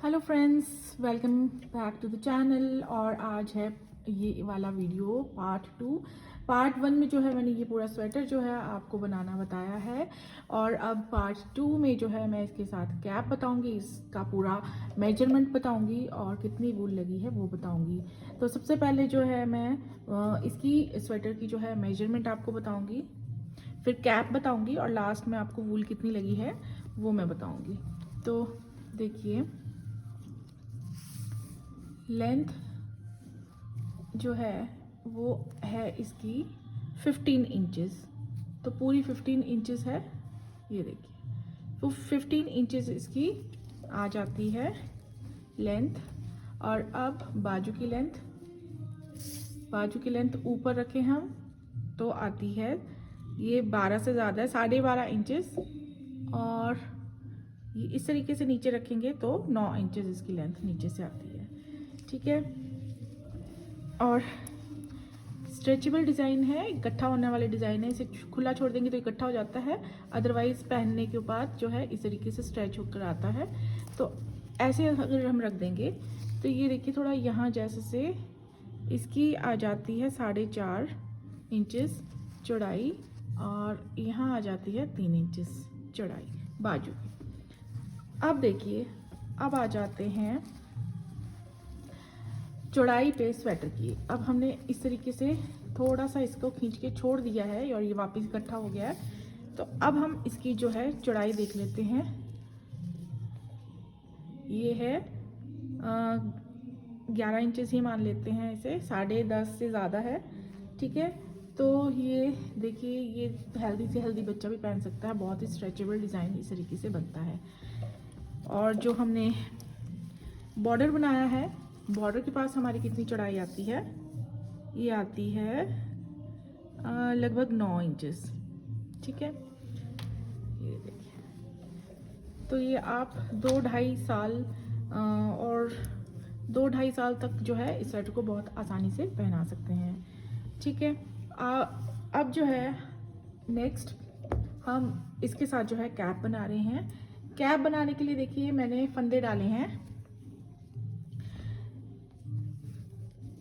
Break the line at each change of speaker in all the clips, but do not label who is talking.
Hello friends, welcome back to the channel. और आज है ये वाला वीडियो पार्ट वन में जो है मैंने ये पूरा स्वेटर जो है आपको बनाना बताया है। और अब पार्ट टू में जो है मैं इसके साथ कैप बताऊंगी, इसका पूरा मेजरमेंट बताऊंगी और कितनी वूल लगी है वो बताऊंगी। तो सबसे पहले जो है मैं इसकी स्वेटर की जो है मेजरमेंट आपको बताऊंगी, फिर कैप बताऊंगी और लास्ट में आपको वूल कितनी लगी है वो मैं बताऊंगी। तो देखिए, लेंथ जो है वो है इसकी 15 इंचेस। तो पूरी 15 इंचेस है, ये देखिए। तो 15 इंचेस इसकी आ जाती है लेंथ। और अब बाजू की लेंथ ऊपर रखें हम तो आती है, ये 12 से ज़्यादा है, 12.5 इंचेस। और ये इस तरीके से नीचे रखेंगे तो 9 इंचेस इसकी लेंथ नीचे से आती है, ठीक है। और स्ट्रेचेबल डिज़ाइन है, इकट्ठा होने वाले डिज़ाइन है। इसे खुला छोड़ देंगे तो इकट्ठा हो जाता है, अदरवाइज़ पहनने के बाद जो है इस तरीके से स्ट्रेच होकर आता है। तो ऐसे अगर हम रख देंगे तो ये देखिए, थोड़ा यहाँ जैसे से इसकी आ जाती है 4.5 इंचेस चौड़ाई और यहाँ आ जाती है 3 इंचेस चौड़ाई बाजू की। अब देखिए, अब आ जाते हैं चौड़ाई पे स्वेटर की। अब हमने इस तरीके से थोड़ा सा इसको खींच के छोड़ दिया है और ये वापस इकट्ठा हो गया है। तो अब हम इसकी जो है चौड़ाई देख लेते हैं। ये है 11 इंचेस ही मान लेते हैं इसे, 10.5 से ज़्यादा है, ठीक है। तो ये देखिए, ये हेल्दी से हेल्दी बच्चा भी पहन सकता है, बहुत ही स्ट्रेचेबल डिज़ाइन इस तरीके से बनता है। और जो हमने बॉर्डर बनाया है, बॉर्डर के पास हमारी कितनी चौड़ाई आती है, ये आती है लगभग 9 इंचेस, ठीक है। ये देखिए, तो ये आप 2-2.5 साल और 2-2.5 साल तक जो है इस स्वेटर को बहुत आसानी से पहना सकते हैं, ठीक है। अब जो है नेक्स्ट हम इसके साथ जो है कैप बना रहे हैं। कैप बनाने के लिए देखिए, मैंने फंदे डाले हैं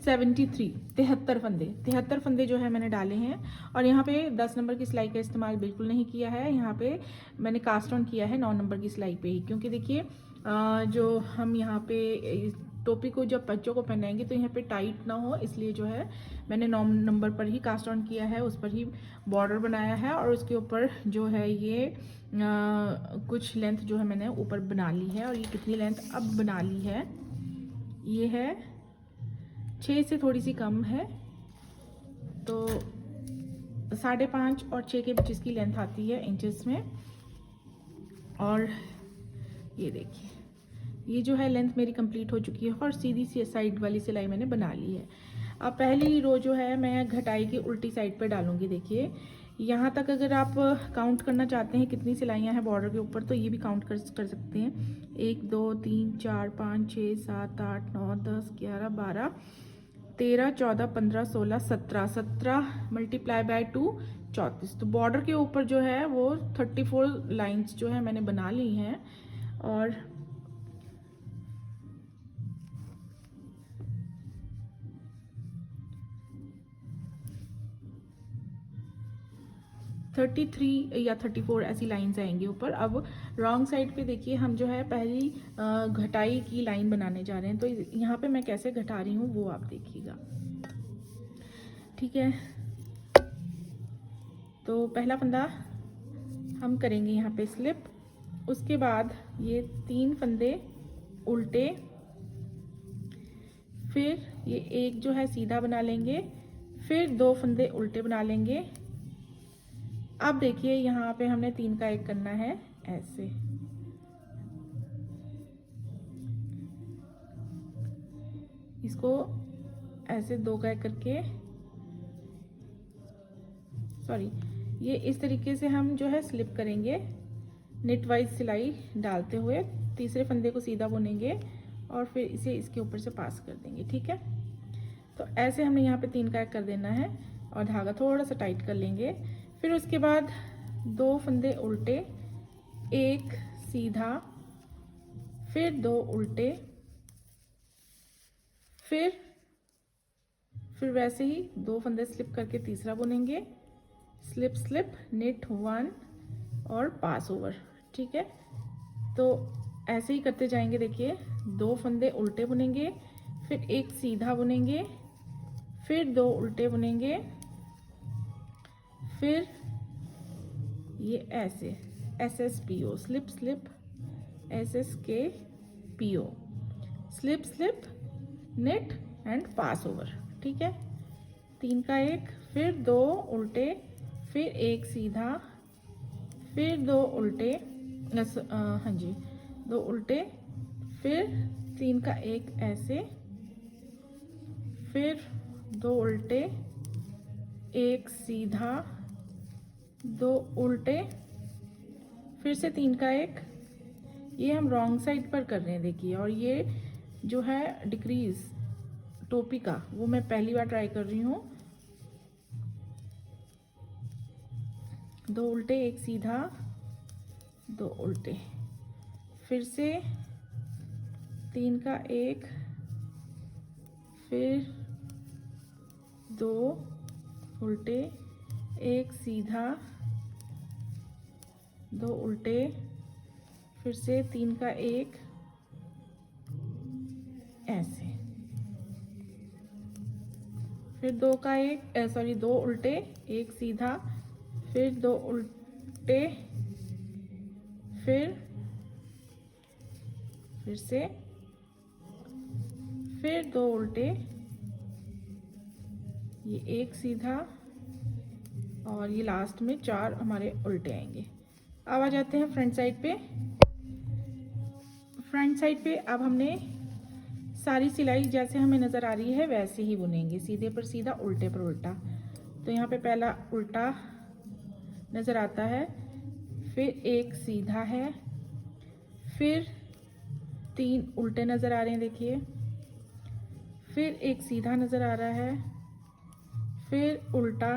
73 फंदे जो है मैंने डाले हैं। और यहाँ पे 10 नंबर की सिलाई का इस्तेमाल बिल्कुल नहीं किया है, यहाँ पे मैंने कास्ट ऑन किया है 9 नंबर की सिलाई पे ही। क्योंकि देखिए, जो हम यहाँ पे टोपी को जब बच्चों को पहनाएंगे तो यहाँ पे टाइट ना हो, इसलिए जो है मैंने 9 नंबर पर ही कास्ट ऑन किया है, उस पर ही बॉर्डर बनाया है। और उसके ऊपर जो है ये कुछ लेंथ जो है मैंने ऊपर बना ली है। और ये कितनी लेंथ अब बना ली है, ये है 6 से थोड़ी सी कम है, तो 5.5 और 6 के बीच इसकी लेंथ आती है इंचेस में। और ये देखिए, ये जो है लेंथ मेरी कंप्लीट हो चुकी है और सीधी सी साइड वाली सिलाई मैंने बना ली है। अब पहली रो जो है मैं घटाई की उल्टी साइड पे डालूंगी। देखिए, यहाँ तक अगर आप काउंट करना चाहते हैं कितनी सिलाइयाँ हैं बॉर्डर के ऊपर, तो ये भी काउंट कर सकते हैं। 1 2 3 4 5 6 7 8 9 10 11 12 13 14 15 16 17 मल्टीप्लाई बाय 2 34। तो बॉर्डर के ऊपर जो है वो 34 लाइंस जो है मैंने बना ली हैं। और थर्टी थ्री या 34 ऐसी लाइंस आएंगी ऊपर। अब रॉन्ग साइड पे देखिए, हम जो है पहली घटाई की लाइन बनाने जा रहे हैं। तो यहाँ पे मैं कैसे घटा रही हूँ वो आप देखिएगा, ठीक है। तो पहला फंदा हम करेंगे यहाँ पे स्लिप, उसके बाद ये 3 फंदे उल्टे, फिर ये एक जो है सीधा बना लेंगे, फिर 2 फंदे उल्टे बना लेंगे। अब देखिए, यहाँ पे हमने 3 का 1 करना है ऐसे, इसको ऐसे 2 का 1 करके, सॉरी, ये इस तरीके से हम जो है स्लिप करेंगे निट वाइज सिलाई डालते हुए। तीसरे फंदे को सीधा बुनेंगे और फिर इसे इसके ऊपर से पास कर देंगे, ठीक है। तो ऐसे हमने यहाँ पे 3 का 1 कर देना है और धागा थोड़ा सा टाइट कर लेंगे। फिर उसके बाद 2 फंदे उल्टे, एक सीधा, फिर 2 उल्टे, फिर वैसे ही 2 फंदे स्लिप करके तीसरा बुनेंगे, स्लिप स्लिप निट 1 और पास ओवर। ठीक है, तो ऐसे ही करते जाएंगे। देखिए 2 फंदे उल्टे बुनेंगे, फिर एक सीधा बुनेंगे, फिर 2 उल्टे बुनेंगे, फिर ये ऐसे SSPO, slip slip SSKPO, slip slip knit and pass over. ठीक है, 3 का 1, फिर 2 उल्टे, फिर एक सीधा, फिर 2 उल्टे, हाँ जी 2 उल्टे, फिर 3 का 1 ऐसे, फिर 2 उल्टे, एक सीधा, 2 उल्टे, फिर से 3 का 1। ये हम रॉन्ग साइड पर कर रहे हैं देखिए, और ये जो है डिक्रीज टोपी का वो मैं पहली बार ट्राई कर रही हूँ। 2 उल्टे, एक सीधा, 2 उल्टे, फिर से 3 का 1, फिर 2 उल्टे, एक सीधा, 2 उल्टे, फिर से 3 का 1 ऐसे, फिर 2 का 1 सॉरी 2 उल्टे, एक सीधा, फिर 2 उल्टे, फिर से, फिर 2 उल्टे, ये एक सीधा, और ये लास्ट में 4 हमारे उल्टे आएंगे। अब आ जाते हैं फ्रंट साइड पे। फ्रंट साइड पे अब हमने सारी सिलाई जैसे हमें नज़र आ रही है वैसे ही बुनेंगे, सीधे पर सीधा, उल्टे पर उल्टा। तो यहाँ पे पहला उल्टा नज़र आता है, फिर एक सीधा है, फिर 3 उल्टे नज़र आ रहे हैं देखिए, फिर एक सीधा नज़र आ रहा है, फिर उल्टा,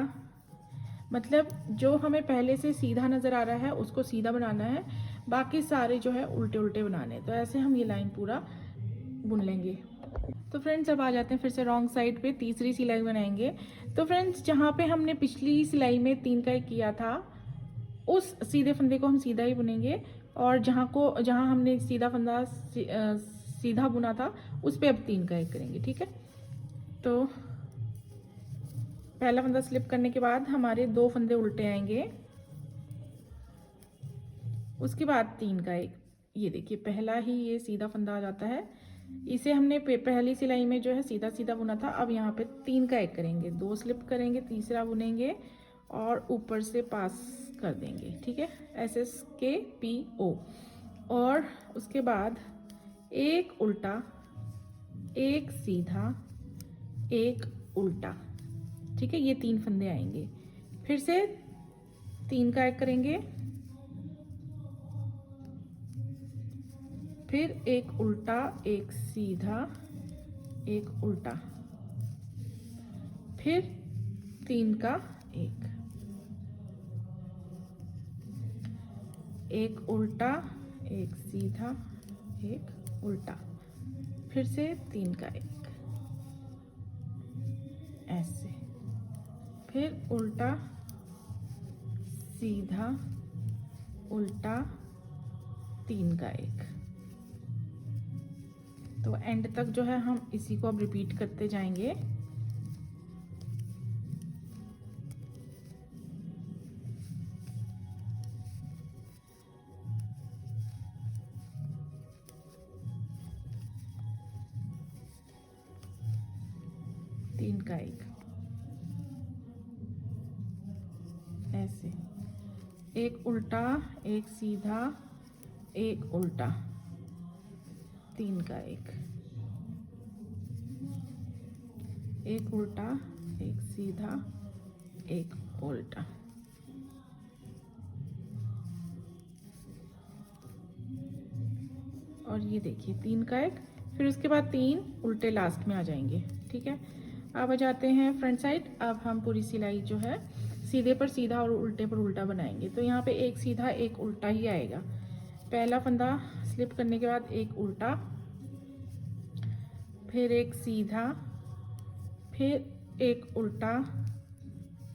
मतलब जो हमें पहले से सीधा नज़र आ रहा है उसको सीधा बनाना है, बाकी सारे जो है उल्टे उल्टे बनाने हैं। तो ऐसे हम ये लाइन पूरा बुन लेंगे। तो फ्रेंड्स अब आ जाते हैं फिर से रॉन्ग साइड पे, तीसरी सिलाई बनाएंगे। तो फ्रेंड्स जहाँ पे हमने पिछली सिलाई में 3 का 1 किया था उस सीधे फंदे को हम सीधा ही बुनेंगे, और जहाँ हमने सीधा फंदा सीधा बुना था उस पे अब 3 का 1 करेंगे। ठीक है, तो पहला फंदा स्लिप करने के बाद हमारे 2 फंदे उल्टे आएंगे, उसके बाद 3 का 1। ये देखिए पहला ही ये सीधा फंदा आ जाता है, इसे हमने पहली सिलाई में जो है सीधा सीधा बुना था। अब यहाँ पे 3 का 1 करेंगे, 2 स्लिप करेंगे, तीसरा बुनेंगे और ऊपर से पास कर देंगे। ठीक है, SSKPO, और उसके बाद एक उल्टा, एक सीधा, एक उल्टा। ठीक है, ये 3 फंदे आएंगे, फिर से 3 का 1 करेंगे, फिर एक उल्टा, एक सीधा, एक उल्टा, फिर 3 का 1, एक उल्टा, एक सीधा, एक उल्टा, फिर से 3 का 1 ऐसे, फिर उल्टा, सीधा, उल्टा, 3 का 1। तो एंड तक जो है हम इसी को अब रिपीट करते जाएंगे। तीन का 1 ऐसे, एक उल्टा, एक सीधा, एक उल्टा, 3 का 1, एक उल्टा, एक सीधा, एक उल्टा, और ये देखिए 3 का 1, फिर उसके बाद 3 उल्टे लास्ट में आ जाएंगे। ठीक है, अब आ जाते हैं फ्रंट साइड। अब हम पूरी सिलाई जो है सीधे पर सीधा और उल्टे पर उल्टा बनाएंगे। तो यहाँ पे एक सीधा एक उल्टा ही आएगा। पहला फंदा स्लिप करने के बाद एक उल्टा, फिर एक सीधा, फिर एक उल्टा,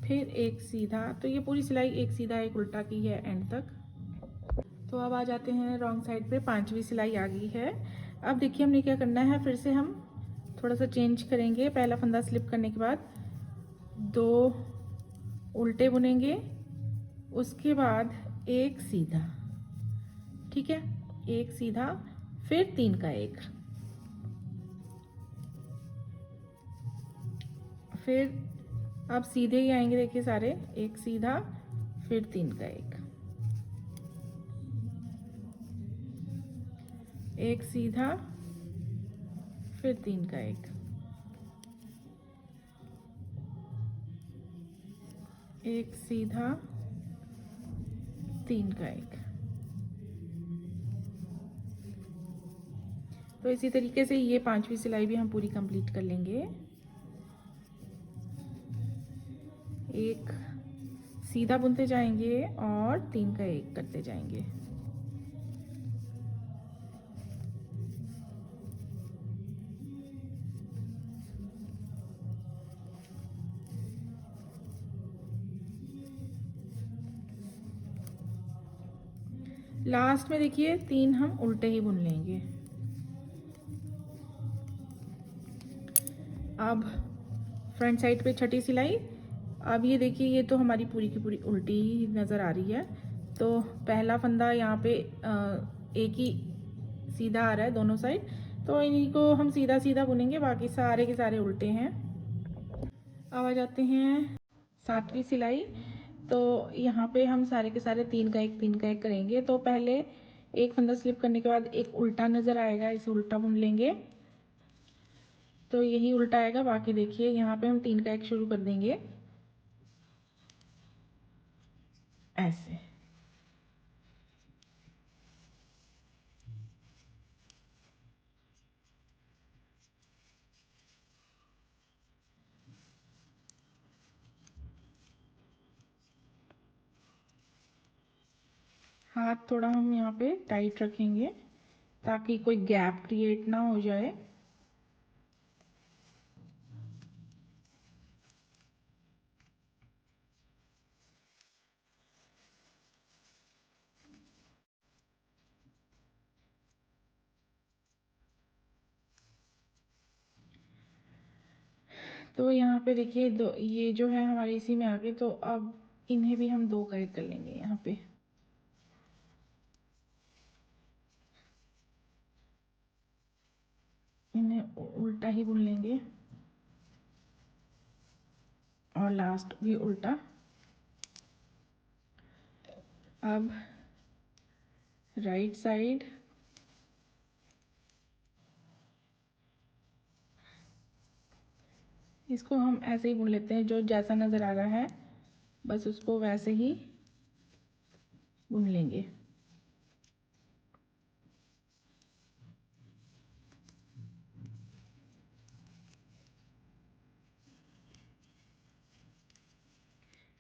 फिर एक सीधा। तो ये पूरी सिलाई एक सीधा एक उल्टा की है एंड तक। तो अब आ जाते हैं रॉन्ग साइड पे, 5वीं सिलाई आ गई है। अब देखिए हमने क्या करना है, फिर से हम थोड़ा सा चेंज करेंगे। पहला फंदा स्लिप करने के बाद 2 उल्टे बुनेंगे, उसके बाद एक सीधा, ठीक है, एक सीधा, फिर 3 का एक, फिर अब सीधे ही आएंगे। देखिए सारे, एक सीधा, फिर 3 का एक सीधा, फिर 3 का एक सीधा, 3 का एक। तो इसी तरीके से ये 5वीं सिलाई भी हम पूरी कंप्लीट कर लेंगे। एक सीधा बुनते जाएंगे और 3 का एक करते जाएंगे। लास्ट में देखिए 3 हम उल्टे ही बुन लेंगे। अब फ्रंट साइड पे छठी सिलाई। अब ये देखिए, ये तो हमारी पूरी की पूरी उल्टी ही नज़र आ रही है। तो पहला फंदा यहाँ पे एक ही सीधा आ रहा है दोनों साइड, तो इन्हीं को हम सीधा सीधा बुनेंगे, बाकी सारे के सारे उल्टे हैं। अब आ जाते हैं 7वीं सिलाई। तो यहाँ पे हम सारे के सारे 3 का एक 3 का एक करेंगे। तो पहले एक फंदा स्लिप करने के बाद एक उल्टा नज़र आएगा, इसे उल्टा बुन लेंगे। तो यही उल्टा आएगा। बाकी देखिए यहाँ पे हम 3 का एक शुरू कर देंगे ऐसे। हाथ थोड़ा हम यहाँ पे टाइट रखेंगे ताकि कोई गैप क्रिएट ना हो जाए। तो यहाँ पे देखिए दो, ये जो है हमारे इसी में आ गए। तो अब इन्हें भी हम 2 का एक कर लेंगे यहाँ पे। इन्हें उल्टा ही बुन लेंगे और लास्ट भी उल्टा। अब राइट साइड, इसको हम ऐसे ही बुन लेते हैं, जो जैसा नज़र आ रहा है बस उसको वैसे ही बुन लेंगे।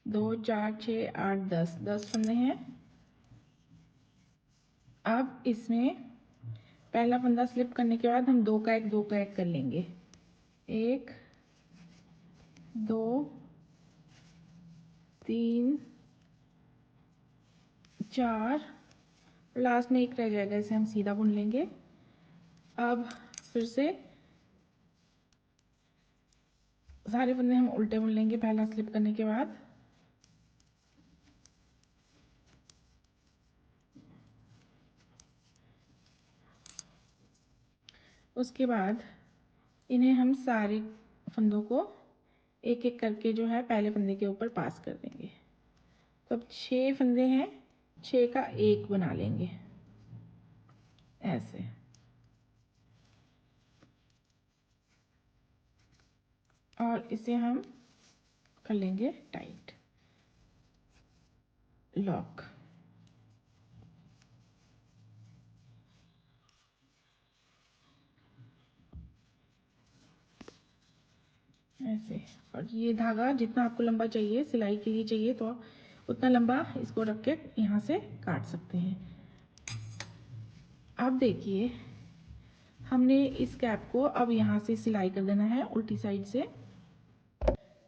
दो, 4, 6, 8, 10 फंदे हैं। अब इसमें पहला फंदा स्लिप करने के बाद हम 2 का एक 2 का एक कर लेंगे। 1, 2, 3, 4, लास्ट में एक रह जाएगा, इसे हम सीधा बुन लेंगे। अब फिर से सारे फंदे हम उल्टे बुन लेंगे पहला स्लिप करने के बाद। उसके बाद इन्हें हम सारे फंदों को एक एक करके जो है पहले फंदे के ऊपर पास कर देंगे। तो अब 6 फंदे हैं, 6 का एक बना लेंगे ऐसे। और इसे हम कर लेंगे टाइट, लॉक। ऐसे। और ये धागा जितना आपको लंबा चाहिए सिलाई के लिए चाहिए, तो उतना लंबा इसको रख के यहाँ से काट सकते हैं। अब देखिए हमने इस कैप को अब यहाँ से सिलाई कर देना है उल्टी साइड से।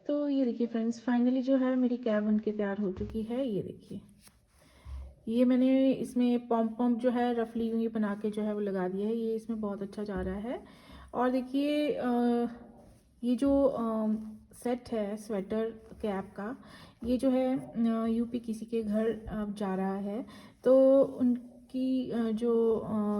तो ये देखिए फ्रेंड्स, फाइनली जो है मेरी कैप बनके तैयार हो चुकी है। ये देखिए, ये मैंने इसमें पॉम पॉम जो है रफली यूँ ही बना के जो है वो लगा दिया है। ये इसमें बहुत अच्छा जा रहा है। और देखिए ये जो सेट है स्वेटर कैप का, ये जो है यूपी किसी के घर जा रहा है, तो उनकी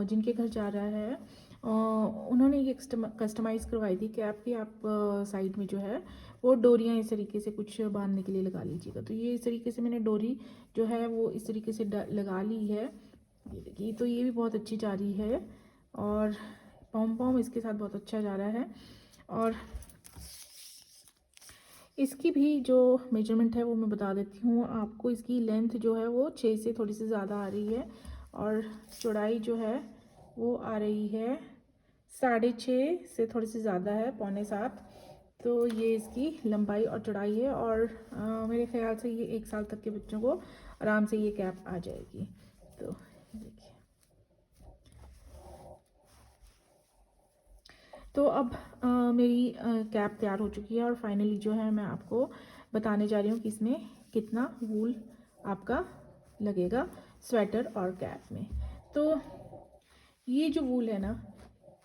जिनके घर जा रहा है उन्होंने ये कस्टमाइज़ करवाई थी कैप की। आप साइड में जो है वो डोरियाँ इस तरीके से कुछ बांधने के लिए लगा लीजिएगा। तो ये इस तरीके से मैंने डोरी जो है वो इस तरीके से लगा ली है। ये देखिए, तो ये भी बहुत अच्छी जा रही है और पॉम पॉम इसके साथ बहुत अच्छा जा रहा है। और इसकी भी जो मेजरमेंट है वो मैं बता देती हूँ आपको। इसकी लेंथ जो है वो 6 से थोड़ी सी ज़्यादा आ रही है और चौड़ाई जो है वो आ रही है 6.5 से थोड़ी सी ज़्यादा है, 6.25। तो ये इसकी लंबाई और चौड़ाई है और मेरे ख्याल से ये 1 साल तक के बच्चों को आराम से ये कैप आ जाएगी। तो देखिए, तो अब मेरी कैप तैयार हो चुकी है और फाइनली जो है मैं आपको बताने जा रही हूँ कि इसमें कितना वूल आपका लगेगा स्वेटर और कैप में। तो ये जो वूल है ना,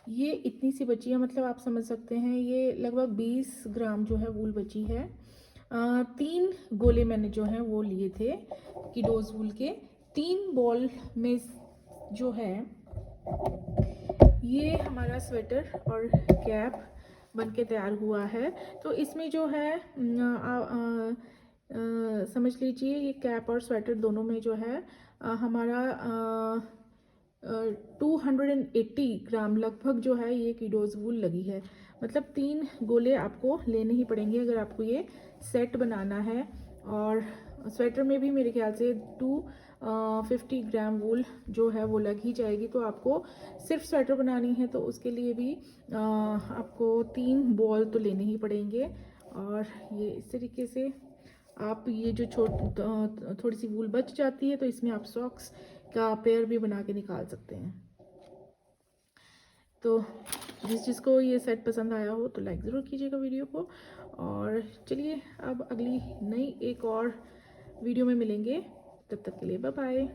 ये इतनी सी बची है, मतलब आप समझ सकते हैं ये लगभग 20 ग्राम जो है वूल बची है। 3 गोले मैंने जो है वो लिए थे किडोज वूल के। 3 बॉल में जो है ये हमारा स्वेटर और कैप बनके तैयार हुआ है। तो इसमें जो है समझ लीजिए ये कैप और स्वेटर दोनों में जो है हमारा 280 ग्राम लगभग जो है ये किडोज वूल लगी है। मतलब 3 गोले आपको लेने ही पड़ेंगे अगर आपको ये सेट बनाना है। और स्वेटर में भी मेरे ख्याल से 250 ग्राम वूल जो है वो लग ही जाएगी। तो आपको सिर्फ स्वेटर बनानी है तो उसके लिए भी आपको 3 बॉल तो लेने ही पड़ेंगे। और ये इस तरीके से आप ये जो थोड़ी सी वूल बच जाती है तो इसमें आप सॉक्स का पेयर भी बना के निकाल सकते हैं। तो जिसको ये सेट पसंद आया हो तो लाइक ज़रूर कीजिएगा वीडियो को। और चलिए अब अगली नई एक और वीडियो में मिलेंगे, तब तक के लिए बाय बाय।